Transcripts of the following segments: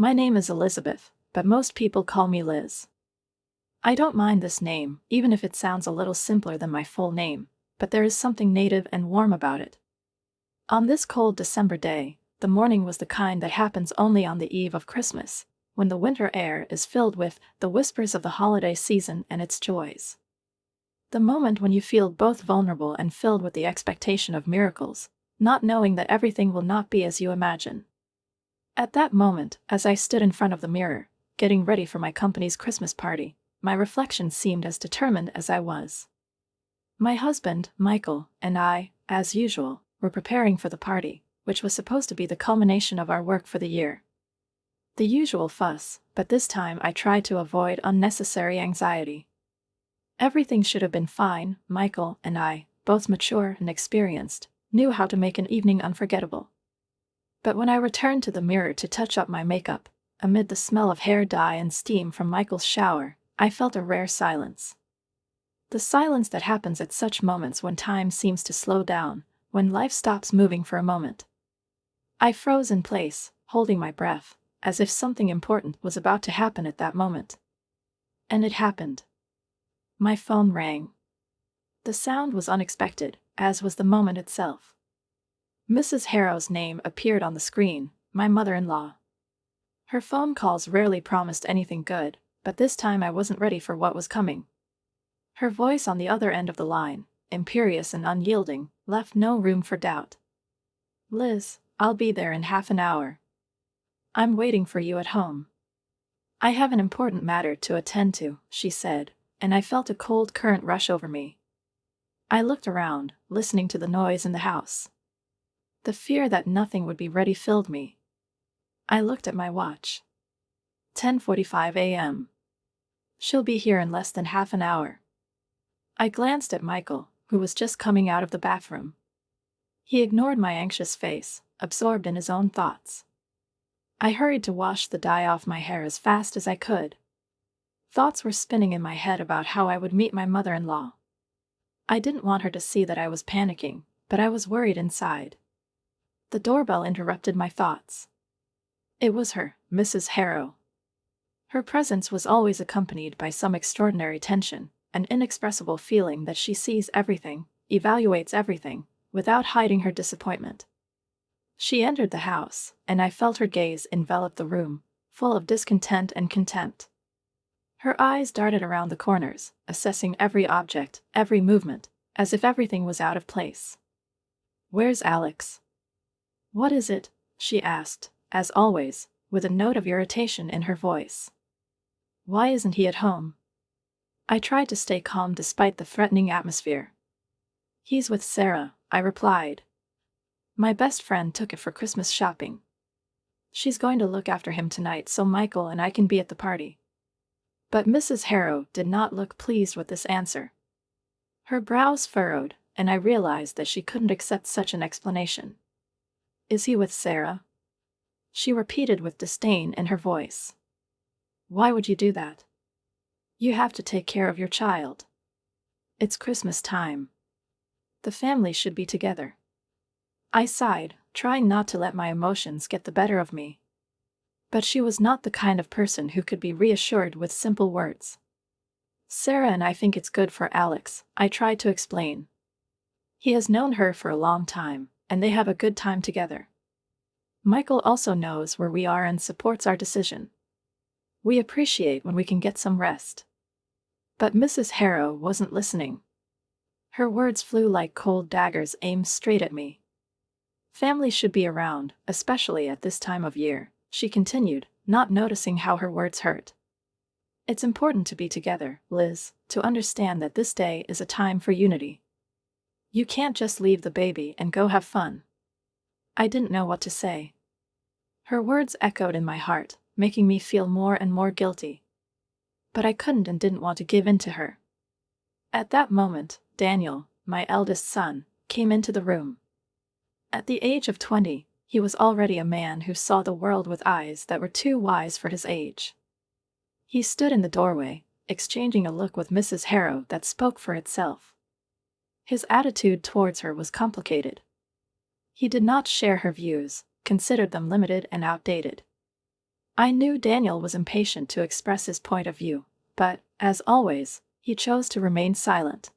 My name is Elizabeth, but most people call me Liz. I don't mind this name, even if it sounds a little simpler than my full name, but there is something native and warm about it. On this cold December day, the morning was the kind that happens only on the eve of Christmas, when the winter air is filled with the whispers of the holiday season and its joys. The moment when you feel both vulnerable and filled with the expectation of miracles, not knowing that everything will not be as you imagine. At that moment, as I stood in front of the mirror, getting ready for my company's Christmas party, my reflection seemed as determined as I was. My husband, Michael, and I, as usual, were preparing for the party, which was supposed to be the culmination of our work for the year. The usual fuss, but this time I tried to avoid unnecessary anxiety. Everything should have been fine. Michael and I, both mature and experienced, knew how to make an evening unforgettable. But when I returned to the mirror to touch up my makeup, amid the smell of hair dye and steam from Michael's shower, I felt a rare silence. The silence that happens at such moments when time seems to slow down, when life stops moving for a moment. I froze in place, holding my breath, as if something important was about to happen at that moment. And it happened. My phone rang. The sound was unexpected, as was the moment itself. Mrs. Harrow's name appeared on the screen, my mother-in-law. Her phone calls rarely promised anything good, but this time I wasn't ready for what was coming. Her voice on the other end of the line, imperious and unyielding, left no room for doubt. "Liz, I'll be there in half an hour. I'm waiting for you at home." "I have an important matter to attend to," she said, and I felt a cold current rush over me. I looked around, listening to the noise in the house. The fear that nothing would be ready filled me. I looked at my watch. 10:45 a.m. She'll be here in less than half an hour. I glanced at Michael, who was just coming out of the bathroom. He ignored my anxious face, absorbed in his own thoughts. I hurried to wash the dye off my hair as fast as I could. Thoughts were spinning in my head about how I would meet my mother-in-law. I didn't want her to see that I was panicking, but I was worried inside. The doorbell interrupted my thoughts. It was her, Mrs. Harrow. Her presence was always accompanied by some extraordinary tension, an inexpressible feeling that she sees everything, evaluates everything, without hiding her disappointment. She entered the house, and I felt her gaze envelop the room, full of discontent and contempt. Her eyes darted around the corners, assessing every object, every movement, as if everything was out of place. "Where's Alex?" "What is it?" she asked, as always, with a note of irritation in her voice. "Why isn't he at home?" I tried to stay calm despite the threatening atmosphere. "He's with Sarah," I replied. "My best friend took it for Christmas shopping. She's going to look after him tonight so Michael and I can be at the party." But Mrs. Harrow did not look pleased with this answer. Her brows furrowed, and I realized that she couldn't accept such an explanation. "Is he with Sarah?" she repeated with disdain in her voice. "Why would you do that? You have to take care of your child. It's Christmas time. The family should be together." I sighed, trying not to let my emotions get the better of me. But she was not the kind of person who could be reassured with simple words. "Sarah and I think it's good for Alex," I tried to explain. "He has known her for a long time, and they have a good time together. Michael also knows where we are and supports our decision. We appreciate when we can get some rest." But Mrs. Harrow wasn't listening. Her words flew like cold daggers aimed straight at me. "Family should be around, especially at this time of year," she continued, not noticing how her words hurt. "It's important to be together, Liz, to understand that this day is a time for unity. You can't just leave the baby and go have fun." I didn't know what to say. Her words echoed in my heart, making me feel more and more guilty. But I couldn't and didn't want to give in to her. At that moment, Daniel, my eldest son, came into the room. At the age of 20, he was already a man who saw the world with eyes that were too wise for his age. He stood in the doorway, exchanging a look with Mrs. Harrow that spoke for itself. His attitude towards her was complicated. He did not share her views, considered them limited and outdated. I knew Daniel was impatient to express his point of view, but, as always, he chose to remain silent.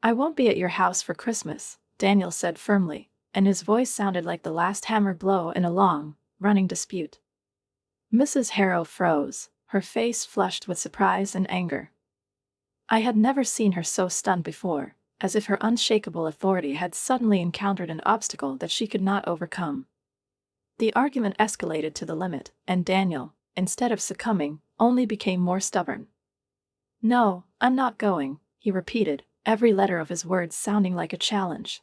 "I won't be at your house for Christmas," Daniel said firmly, and his voice sounded like the last hammer blow in a long, running dispute. Mrs. Harrow froze, her face flushed with surprise and anger. I had never seen her so stunned before, as if her unshakable authority had suddenly encountered an obstacle that she could not overcome. The argument escalated to the limit, and Daniel, instead of succumbing, only became more stubborn. "No, I'm not going," he repeated, every letter of his words sounding like a challenge.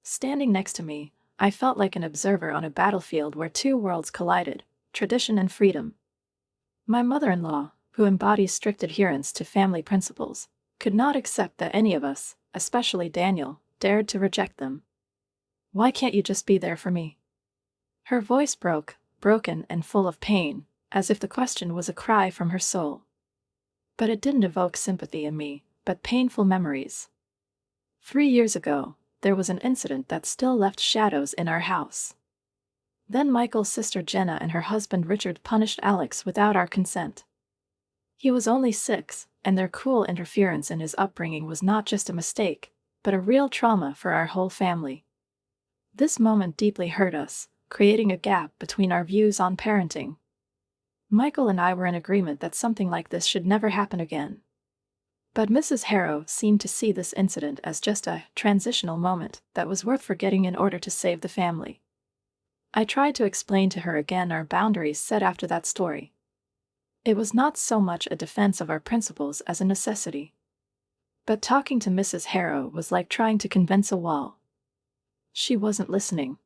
Standing next to me, I felt like an observer on a battlefield where two worlds collided, tradition and freedom. My mother-in-law, who embodies strict adherence to family principles, could not accept that any of us, especially Daniel, dared to reject them. "Why can't you just be there for me?" Her voice broken and full of pain, as if the question was a cry from her soul. But it didn't evoke sympathy in me, but painful memories. 3 years ago, there was an incident that still left shadows in our house. Then Michael's sister Jenna and her husband Richard punished Alex without our consent. He was only 6, and their cruel interference in his upbringing was not just a mistake, but a real trauma for our whole family. This moment deeply hurt us, creating a gap between our views on parenting. Michael and I were in agreement that something like this should never happen again. But Mrs. Harrow seemed to see this incident as just a transitional moment that was worth forgetting in order to save the family. I tried to explain to her again our boundaries set after that story. It was not so much a defense of our principles as a necessity. But talking to Mrs. Harrow was like trying to convince a wall. She wasn't listening.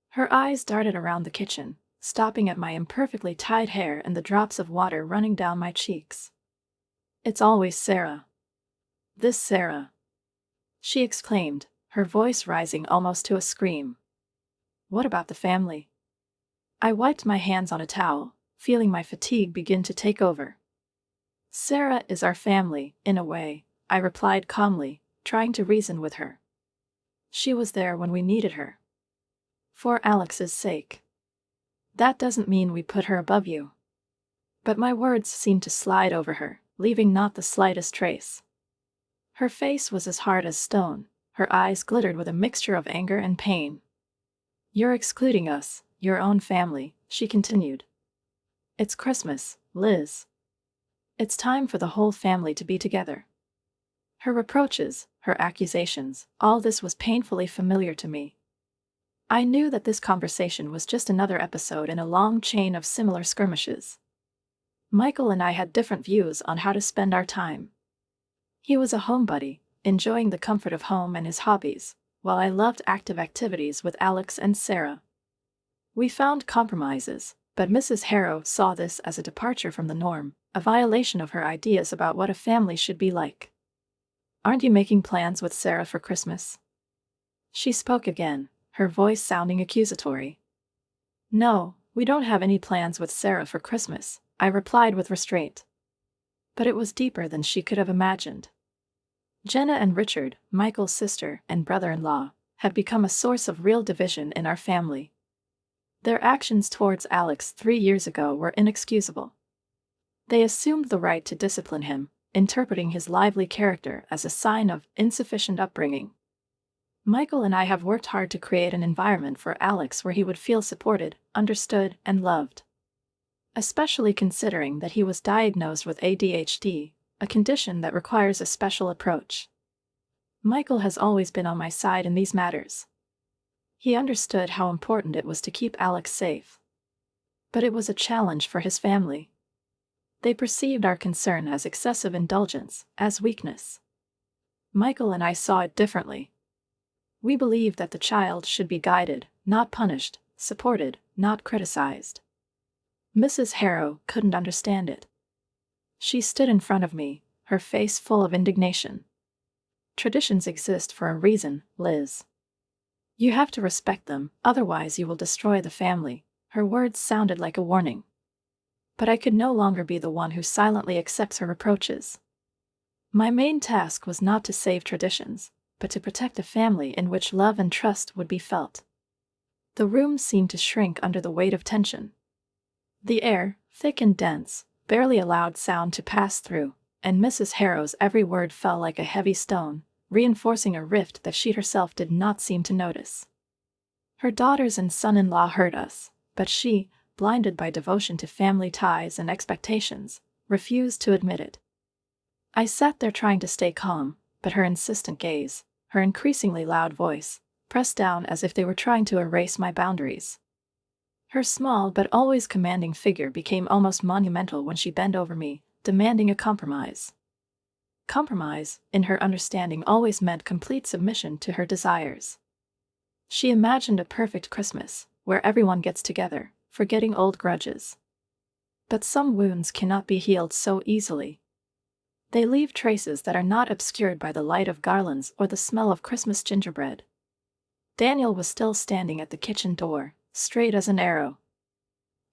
Her eyes darted around the kitchen, stopping at my imperfectly tied hair and the drops of water running down my cheeks. "It's always Sarah. This Sarah," she exclaimed, her voice rising almost to a scream. "What about the family?" I wiped my hands on a towel, feeling my fatigue begin to take over. "Sarah is our family, in a way," I replied calmly, trying to reason with her. "She was there when we needed her. For Alex's sake. That doesn't mean we put her above you." But my words seemed to slide over her, leaving not the slightest trace. Her face was as hard as stone, her eyes glittered with a mixture of anger and pain. "You're excluding us, your own family," she continued. "It's Christmas, Liz. It's time for the whole family to be together." Her reproaches, her accusations, all this was painfully familiar to me. I knew that this conversation was just another episode in a long chain of similar skirmishes. Michael and I had different views on how to spend our time. He was a homebody, enjoying the comfort of home and his hobbies, while I loved active activities with Alex and Sarah. We found compromises, but Mrs. Harrow saw this as a departure from the norm, a violation of her ideas about what a family should be like. "Aren't you making plans with Sarah for Christmas?" She spoke again, her voice sounding accusatory. "No, we don't have any plans with Sarah for Christmas," I replied with restraint. But it was deeper than she could have imagined. Jenna and Richard, Michael's sister and brother-in-law, had become a source of real division in our family. Their actions towards Alex 3 years ago were inexcusable. They assumed the right to discipline him, interpreting his lively character as a sign of insufficient upbringing. Michael and I have worked hard to create an environment for Alex where he would feel supported, understood, and loved. Especially considering that he was diagnosed with ADHD, a condition that requires a special approach. Michael has always been on my side in these matters. He understood how important it was to keep Alex safe. But it was a challenge for his family. They perceived our concern as excessive indulgence, as weakness. Michael and I saw it differently. We believed that the child should be guided, not punished, supported, not criticized. Mrs. Harrow couldn't understand it. She stood in front of me, her face full of indignation. "Traditions exist for a reason, Liz. You have to respect them, otherwise you will destroy the family." Her words sounded like a warning. But I could no longer be the one who silently accepts her reproaches. My main task was not to save traditions, but to protect a family in which love and trust would be felt. The room seemed to shrink under the weight of tension. The air, thick and dense, barely allowed sound to pass through, and Mrs. Harrow's every word fell like a heavy stone, reinforcing a rift that she herself did not seem to notice. Her daughters and son-in-law heard us, but she, blinded by devotion to family ties and expectations, refused to admit it. I sat there trying to stay calm, but her insistent gaze, her increasingly loud voice, pressed down as if they were trying to erase my boundaries. Her small but always commanding figure became almost monumental when she bent over me, demanding a compromise. Compromise, in her understanding, always meant complete submission to her desires. She imagined a perfect Christmas, where everyone gets together, forgetting old grudges. But some wounds cannot be healed so easily. They leave traces that are not obscured by the light of garlands or the smell of Christmas gingerbread. Daniel was still standing at the kitchen door, straight as an arrow.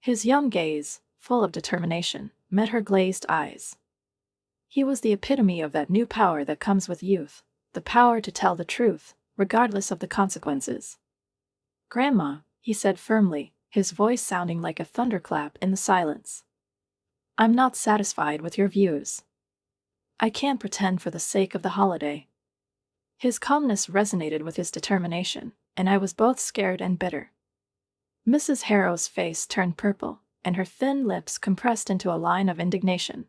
His young gaze, full of determination, met her glazed eyes. He was the epitome of that new power that comes with youth, the power to tell the truth, regardless of the consequences. "Grandma," he said firmly, his voice sounding like a thunderclap in the silence. "I'm not satisfied with your views. I can't pretend for the sake of the holiday." His calmness resonated with his determination, and I was both scared and bitter. Mrs. Harrow's face turned purple, and her thin lips compressed into a line of indignation.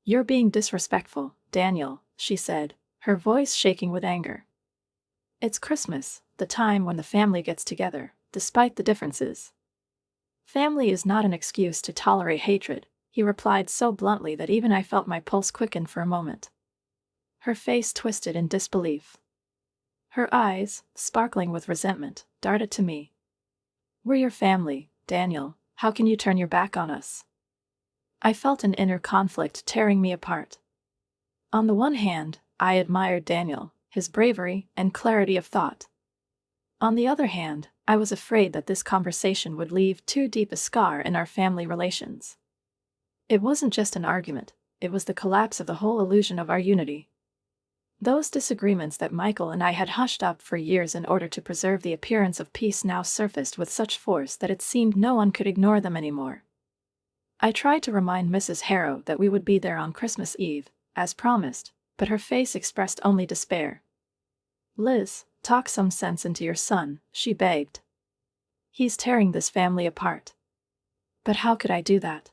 "You're being disrespectful, Daniel," she said, her voice shaking with anger. "It's Christmas, the time when the family gets together, despite the differences." "Family is not an excuse to tolerate hatred," he replied so bluntly that even I felt my pulse quicken for a moment. Her face twisted in disbelief. Her eyes, sparkling with resentment, darted to me. "We're your family, Daniel. How can you turn your back on us?" I felt an inner conflict tearing me apart. On the one hand, I admired Daniel, his bravery and clarity of thought. On the other hand, I was afraid that this conversation would leave too deep a scar in our family relations. It wasn't just an argument, it was the collapse of the whole illusion of our unity. Those disagreements that Michael and I had hushed up for years in order to preserve the appearance of peace now surfaced with such force that it seemed no one could ignore them anymore. I tried to remind Mrs. Harrow that we would be there on Christmas Eve, as promised, but her face expressed only despair. "Liz, talk some sense into your son," she begged. "He's tearing this family apart." But how could I do that?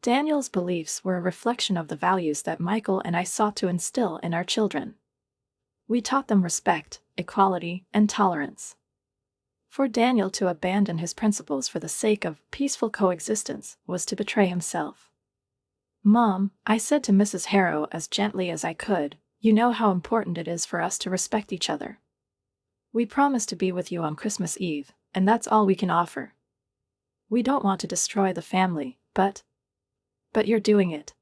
Daniel's beliefs were a reflection of the values that Michael and I sought to instill in our children. We taught them respect, equality, and tolerance. For Daniel to abandon his principles for the sake of peaceful coexistence was to betray himself. "Mom," I said to Mrs. Harrow as gently as I could, "you know how important it is for us to respect each other. We promised to be with you on Christmas Eve, and that's all we can offer. We don't want to destroy the family, but you're doing it."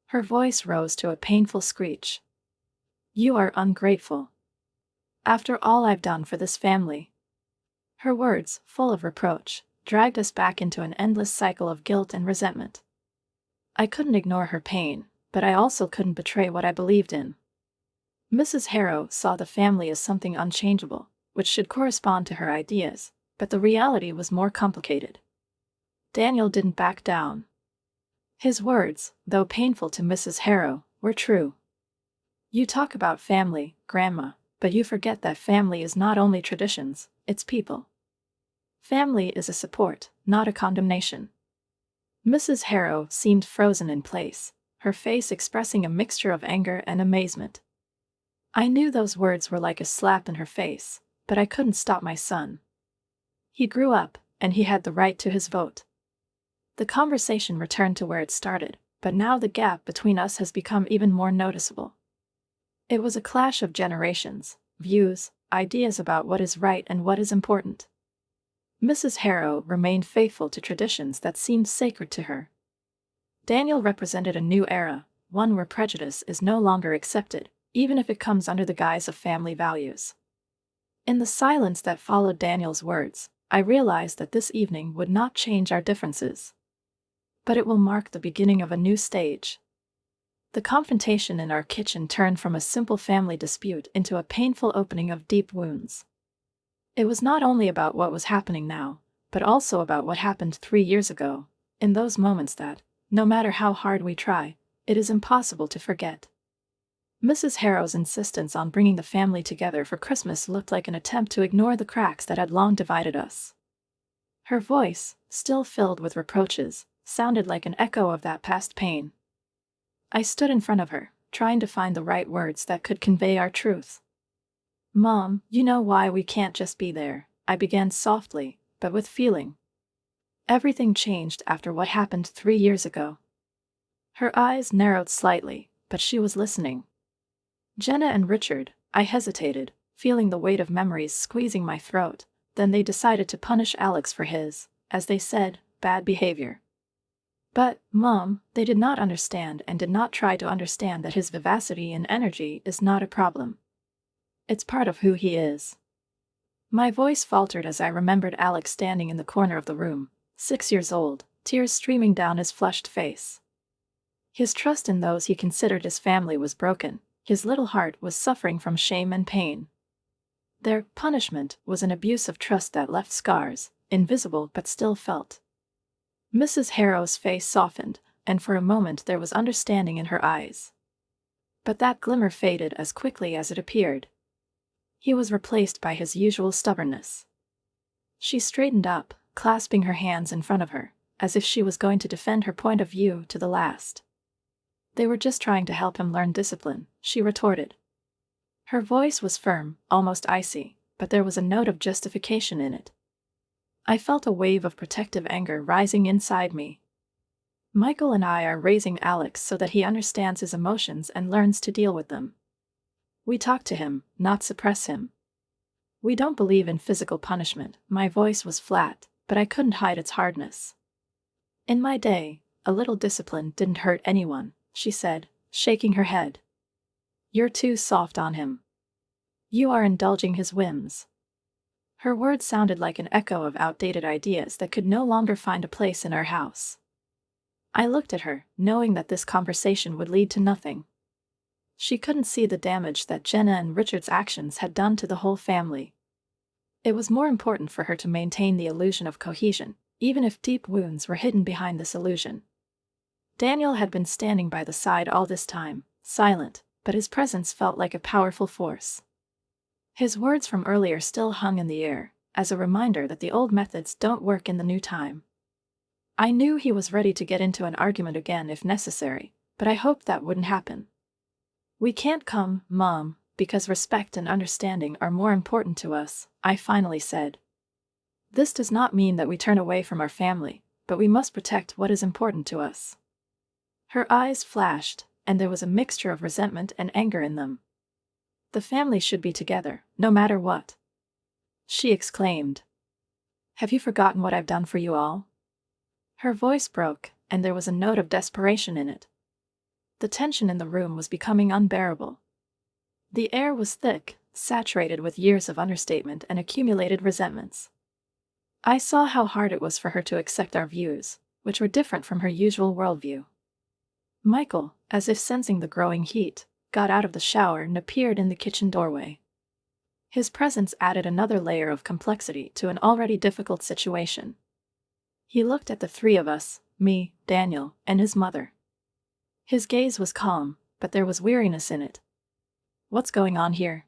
Her voice rose to a painful screech. "You are ungrateful. After all I've done for this family." Her words, full of reproach, dragged us back into an endless cycle of guilt and resentment. I couldn't ignore her pain, but I also couldn't betray what I believed in. Mrs. Harrow saw the family as something unchangeable, which should correspond to her ideas, but the reality was more complicated. Daniel didn't back down. His words, though painful to Mrs. Harrow, were true. "You talk about family, Grandma, but you forget that family is not only traditions, it's people. Family is a support, not a condemnation." Mrs. Harrow seemed frozen in place, her face expressing a mixture of anger and amazement. I knew those words were like a slap in her face, but I couldn't stop my son. He grew up, and he had the right to his vote. The conversation returned to where it started, but now the gap between us has become even more noticeable. It was a clash of generations, views, ideas about what is right and what is important. Mrs. Harrow remained faithful to traditions that seemed sacred to her. Daniel represented a new era, one where prejudice is no longer accepted, even if it comes under the guise of family values. In the silence that followed Daniel's words, I realized that this evening would not change our differences. But it will mark the beginning of a new stage. The confrontation in our kitchen turned from a simple family dispute into a painful opening of deep wounds. It was not only about what was happening now, but also about what happened 3 years ago, in those moments that, no matter how hard we try, it is impossible to forget. Mrs. Harrow's insistence on bringing the family together for Christmas looked like an attempt to ignore the cracks that had long divided us. Her voice, still filled with reproaches, sounded like an echo of that past pain. I stood in front of her, trying to find the right words that could convey our truth. "Mom, you know why we can't just be there," I began softly, but with feeling. "Everything changed after what happened 3 years ago." Her eyes narrowed slightly, but she was listening. "Jenna and Richard," I hesitated, feeling the weight of memories squeezing my throat. Then they decided to punish Alex for his, as they said, bad behavior. But, Mom, they did not understand and did not try to understand that his vivacity and energy is not a problem. It's part of who he is. My voice faltered as I remembered Alex standing in the corner of the room, 6 years old, tears streaming down his flushed face. His trust in those he considered his family was broken. His little heart was suffering from shame and pain. Their punishment was an abuse of trust that left scars, invisible but still felt. Mrs. Harrow's face softened, and for a moment there was understanding in her eyes. But that glimmer faded as quickly as it appeared. He was replaced by his usual stubbornness. She straightened up, clasping her hands in front of her, as if she was going to defend her point of view to the last. "They were just trying to help him learn discipline," she retorted. Her voice was firm, almost icy, but there was a note of justification in it. I felt a wave of protective anger rising inside me. Michael and I are raising Alex so that he understands his emotions and learns to deal with them. We talk to him, not suppress him. We don't believe in physical punishment. My voice was flat, but I couldn't hide its hardness. "In my day, a little discipline didn't hurt anyone," she said, shaking her head. "You're too soft on him. You are indulging his whims." Her words sounded like an echo of outdated ideas that could no longer find a place in our house. I looked at her, knowing that this conversation would lead to nothing. She couldn't see the damage that Jenna and Richard's actions had done to the whole family. It was more important for her to maintain the illusion of cohesion, even if deep wounds were hidden behind this illusion. Daniel had been standing by the side all this time, silent, but his presence felt like a powerful force. His words from earlier still hung in the air, as a reminder that the old methods don't work in the new time. I knew he was ready to get into an argument again if necessary, but I hoped that wouldn't happen. "We can't come, Mom, because respect and understanding are more important to us," I finally said. "This does not mean that we turn away from our family, but we must protect what is important to us." Her eyes flashed, and there was a mixture of resentment and anger in them. "The family should be together, no matter what," she exclaimed. "Have you forgotten what I've done for you all?" Her voice broke, and there was a note of desperation in it. The tension in the room was becoming unbearable. The air was thick, saturated with years of understatement and accumulated resentments. I saw how hard it was for her to accept our views, which were different from her usual worldview. Michael, as if sensing the growing heat, got out of the shower and appeared in the kitchen doorway. His presence added another layer of complexity to an already difficult situation. He looked at the three of us, me, Daniel, and his mother. His gaze was calm, but there was weariness in it. "What's going on here?"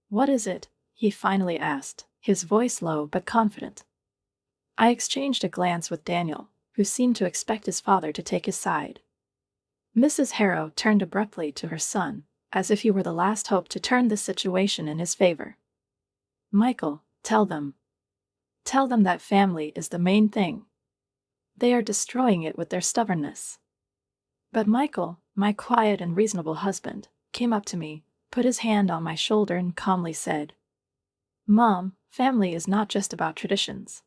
"What is it?" he finally asked, his voice low but confident. I exchanged a glance with Daniel, who seemed to expect his father to take his side. Mrs. Harrow turned abruptly to her son, as if he were the last hope to turn this situation in his favor. "Michael, tell them. Tell them that family is the main thing. They are destroying it with their stubbornness." But Michael, my quiet and reasonable husband, came up to me, put his hand on my shoulder and calmly said, "Mom, family is not just about traditions.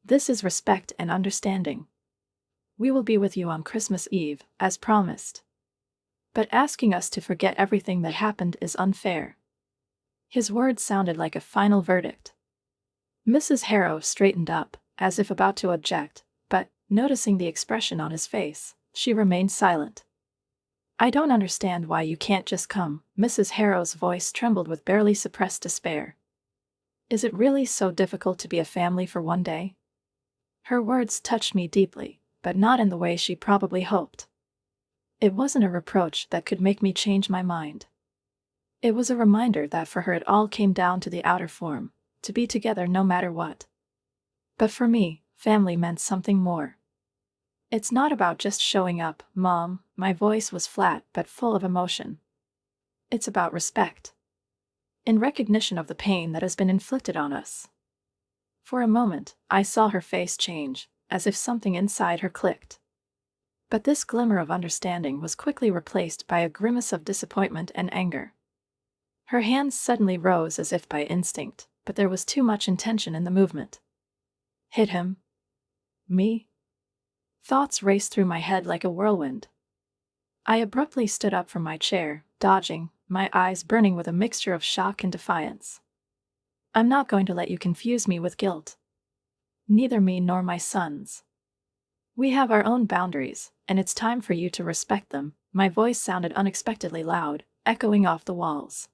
This is respect and understanding. We will be with you on Christmas Eve, as promised. But asking us to forget everything that happened is unfair." His words sounded like a final verdict. Mrs. Harrow straightened up, as if about to object, but, noticing the expression on his face, she remained silent. "I don't understand why you can't just come." Mrs. Harrow's voice trembled with barely suppressed despair. Is it really so difficult to be a family for one day? Her words touched me deeply, but not in the way she probably hoped. It wasn't a reproach that could make me change my mind. It was a reminder that for her it all came down to the outer form, to be together no matter what. But for me, family meant something more. It's not about just showing up, Mom. My voice was flat but full of emotion. It's about respect. In recognition of the pain that has been inflicted on us. For a moment, I saw her face change, as if something inside her clicked. But this glimmer of understanding was quickly replaced by a grimace of disappointment and anger. Her hands suddenly rose as if by instinct, but there was too much intention in the movement. Hit him? Me? Thoughts raced through my head like a whirlwind. I abruptly stood up from my chair, dodging, my eyes burning with a mixture of shock and defiance. I'm not going to let you confuse me with guilt. Neither me nor my sons. We have our own boundaries, and it's time for you to respect them. My voice sounded unexpectedly loud, echoing off the walls.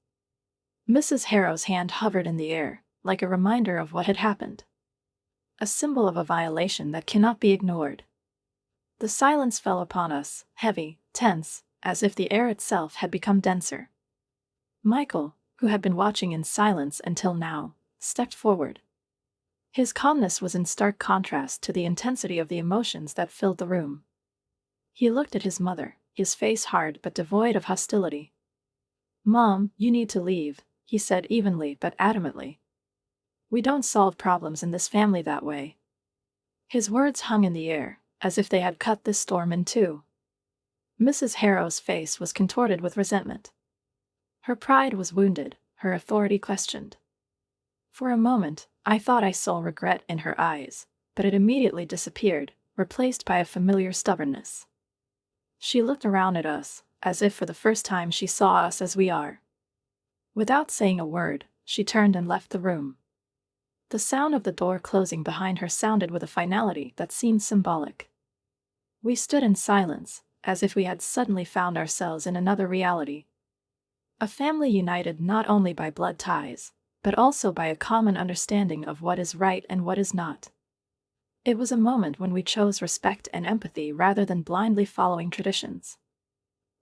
Mrs. Harrow's hand hovered in the air, like a reminder of what had happened. A symbol of a violation that cannot be ignored. The silence fell upon us, heavy, tense, as if the air itself had become denser. Michael, who had been watching in silence until now, stepped forward. His calmness was in stark contrast to the intensity of the emotions that filled the room. He looked at his mother, his face hard but devoid of hostility. Mom, you need to leave, he said evenly but adamantly. We don't solve problems in this family that way. His words hung in the air, as if they had cut this storm in two. Mrs. Harrow's face was contorted with resentment. Her pride was wounded, her authority questioned. For a moment, I thought I saw regret in her eyes, but it immediately disappeared, replaced by a familiar stubbornness. She looked around at us, as if for the first time she saw us as we are. Without saying a word, she turned and left the room. The sound of the door closing behind her sounded with a finality that seemed symbolic. We stood in silence, as if we had suddenly found ourselves in another reality. A family united not only by blood ties, but also by a common understanding of what is right and what is not. It was a moment when we chose respect and empathy rather than blindly following traditions.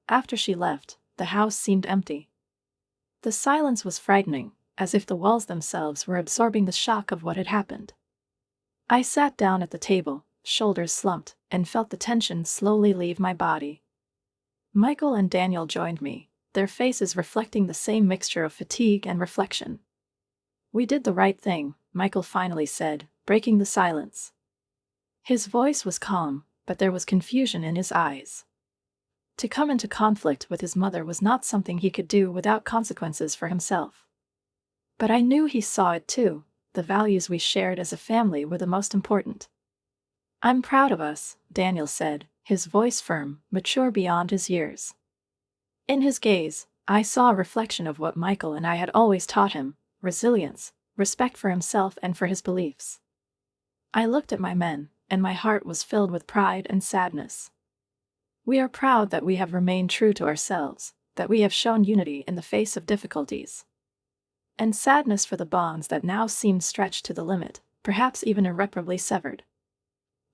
After she left, the house seemed empty. The silence was frightening, as if the walls themselves were absorbing the shock of what had happened. I sat down at the table, shoulders slumped, and felt the tension slowly leave my body. Michael and Daniel joined me, their faces reflecting the same mixture of fatigue and reflection. We did the right thing, Michael finally said, breaking the silence. His voice was calm, but there was confusion in his eyes. To come into conflict with his mother was not something he could do without consequences for himself. But I knew he saw it too. The values we shared as a family were the most important. I'm proud of us, Daniel said, his voice firm, mature beyond his years. In his gaze, I saw a reflection of what Michael and I had always taught him: resilience, respect for himself and for his beliefs. I looked at my men, and my heart was filled with pride and sadness. We are proud that we have remained true to ourselves, that we have shown unity in the face of difficulties. And sadness for the bonds that now seemed stretched to the limit, perhaps even irreparably severed.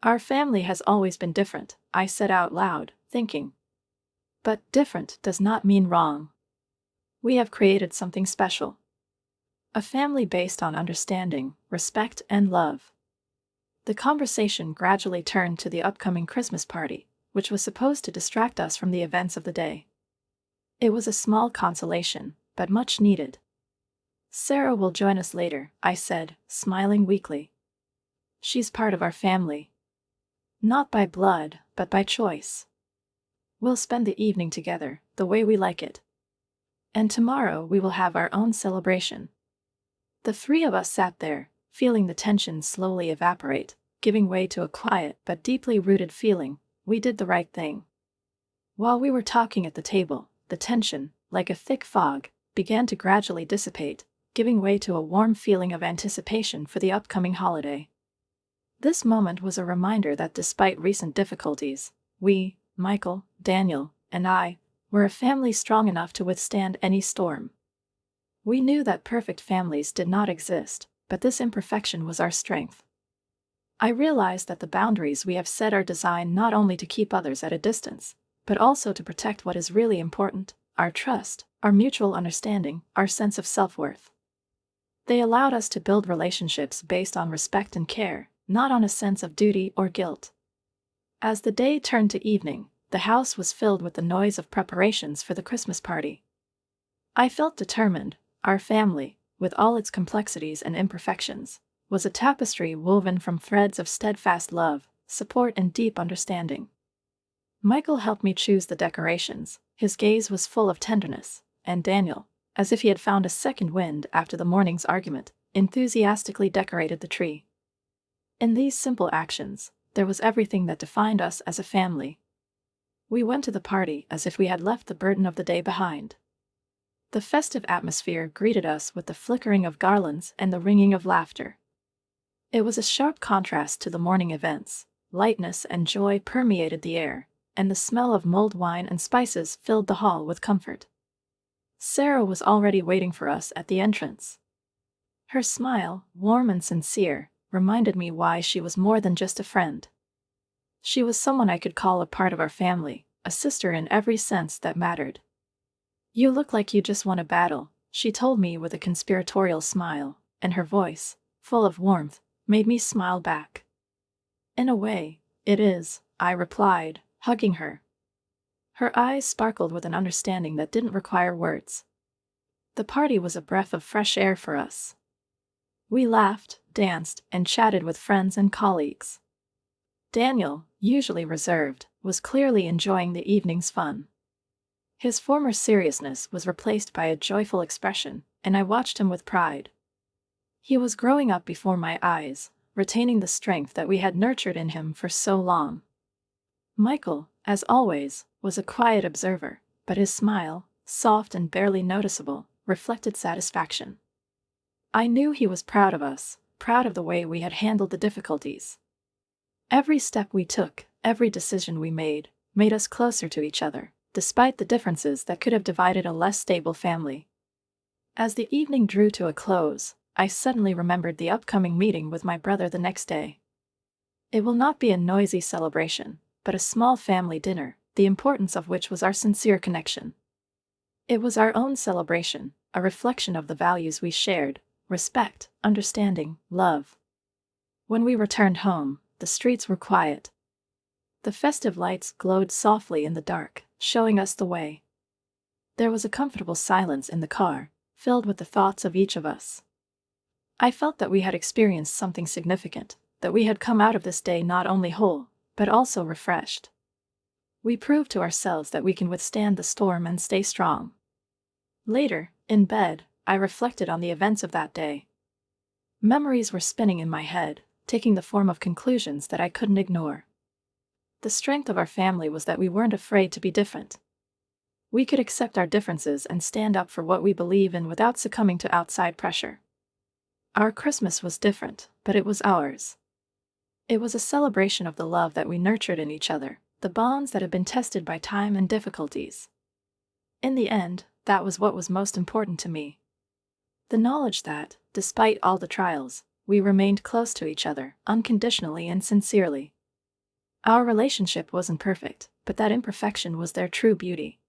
Our family has always been different, I said out loud, thinking. But different does not mean wrong. We have created something special. A family based on understanding, respect, and love. The conversation gradually turned to the upcoming Christmas party, which was supposed to distract us from the events of the day. It was a small consolation, but much needed. Sarah will join us later, I said, smiling weakly. She's part of our family. Not by blood, but by choice. We'll spend the evening together, the way we like it. And tomorrow we will have our own celebration. The three of us sat there, feeling the tension slowly evaporate, giving way to a quiet but deeply rooted feeling: we did the right thing. While we were talking at the table, the tension, like a thick fog, began to gradually dissipate, giving way to a warm feeling of anticipation for the upcoming holiday. This moment was a reminder that despite recent difficulties, we, Michael, Daniel, and I, were a family strong enough to withstand any storm. We knew that perfect families did not exist, but this imperfection was our strength. I realized that the boundaries we have set are designed not only to keep others at a distance, but also to protect what is really important: our trust, our mutual understanding, our sense of self-worth. They allowed us to build relationships based on respect and care, not on a sense of duty or guilt. As the day turned to evening, the house was filled with the noise of preparations for the Christmas party. I felt determined. Our family, with all its complexities and imperfections, was a tapestry woven from threads of steadfast love, support, and deep understanding. Michael helped me choose the decorations. His gaze was full of tenderness, and Daniel, as if he had found a second wind after the morning's argument, enthusiastically decorated the tree. In these simple actions, there was everything that defined us as a family. We went to the party as if we had left the burden of the day behind. The festive atmosphere greeted us with the flickering of garlands and the ringing of laughter. It was a sharp contrast to the morning events. Lightness and joy permeated the air, and the smell of mulled wine and spices filled the hall with comfort. Sarah was already waiting for us at the entrance. Her smile, warm and sincere, reminded me why she was more than just a friend. She was someone I could call a part of our family, a sister in every sense that mattered. "You look like you just won a battle," she told me with a conspiratorial smile, and her voice, full of warmth, made me smile back. "In a way, it is," I replied, hugging her. Her eyes sparkled with an understanding that didn't require words. The party was a breath of fresh air for us. We laughed, danced, and chatted with friends and colleagues. Daniel, usually reserved, was clearly enjoying the evening's fun. His former seriousness was replaced by a joyful expression, and I watched him with pride. He was growing up before my eyes, retaining the strength that we had nurtured in him for so long. Michael, as always, was a quiet observer, but his smile, soft and barely noticeable, reflected satisfaction. I knew he was proud of us, proud of the way we had handled the difficulties. Every step we took, every decision we made us closer to each other, despite the differences that could have divided a less stable family. As the evening drew to a close, I suddenly remembered the upcoming meeting with my brother the next day. It will not be a noisy celebration, but a small family dinner, the importance of which was our sincere connection. It was our own celebration, a reflection of the values we shared: respect, understanding, love. When we returned home, the streets were quiet. The festive lights glowed softly in the dark, showing us the way. There was a comfortable silence in the car, filled with the thoughts of each of us. I felt that we had experienced something significant, that we had come out of this day not only whole, but also refreshed. We proved to ourselves that we can withstand the storm and stay strong. Later, in bed, I reflected on the events of that day. Memories were spinning in my head, taking the form of conclusions that I couldn't ignore. The strength of our family was that we weren't afraid to be different. We could accept our differences and stand up for what we believe in without succumbing to outside pressure. Our Christmas was different, but it was ours. It was a celebration of the love that we nurtured in each other, the bonds that had been tested by time and difficulties. In the end, that was what was most important to me. The knowledge that, despite all the trials, we remained close to each other, unconditionally and sincerely. Our relationship wasn't perfect, but that imperfection was their true beauty.